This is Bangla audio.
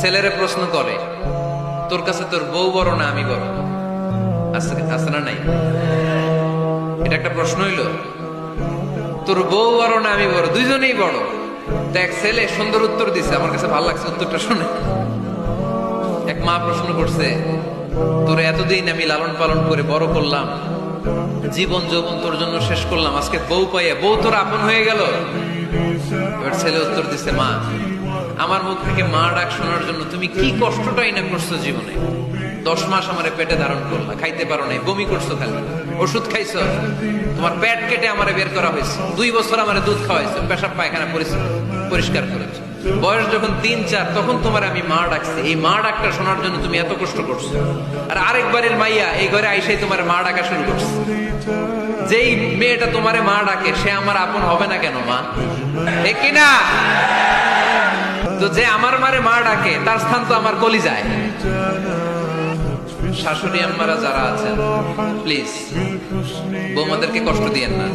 ছেলেরে প্রশ্ন করে, তোর কাছে তোর বউ বড় না আমি বড়? আছে না নাই? এটা একটা প্রশ্ন হইলো। তোর বউ বড় না আমি বড়? দুইজনেই বড়। তো এক ছেলে সুন্দর উত্তর দিছে, আমার কাছে ভালো লাগছে উত্তরটা শুনে। এক মা প্রশ্ন করছে, তোর এতদিন আমি লালন পালন করে বড় করলাম, জীবন যৌবন তোর জন্য শেষ করলাম, আজকে বউ পাইয়া বউ তোর আপন হয়ে গেল? এবার ছেলে উত্তর দিছে, মা, আমার মুখ থেকে মা ডাক শোনার জন্য তুমি কি কষ্টটাই না করছো জীবনে। 10 মাস আমারে পেটে ধারণ করলা, খাইতে পারো নাই, বমি করছো, খালি ওষুধ খাইছো, তোমার পেট কেটে আমারে বের করা হয়েছে, 2 বছর আমারে দুধ খাওয়াইছো, পেশাব পায়খানা পরিষ্কার করেছো, বয়স যখন 3-4 তখন তোমার আমি মা ডাকছি। এই মা ডাকটা শোনার জন্য তুমি এত কষ্ট করছো, আর আরেকবারের মাইয়া এই ঘরে আইসাই তোমার মা ডাকা শুরু করছে। যেই মেয়েটা তোমারে মা ডাকে সে আমার আপন হবে না কেন মা? ঠিক কিনা? তো যে আমার মারে মা ডাকে তার স্থান তো আমার কলিজায়। শাশুড়ি আম্মারা যারা আছেন, প্লিজ বৌমাদেরকে কষ্ট দিয়েন না।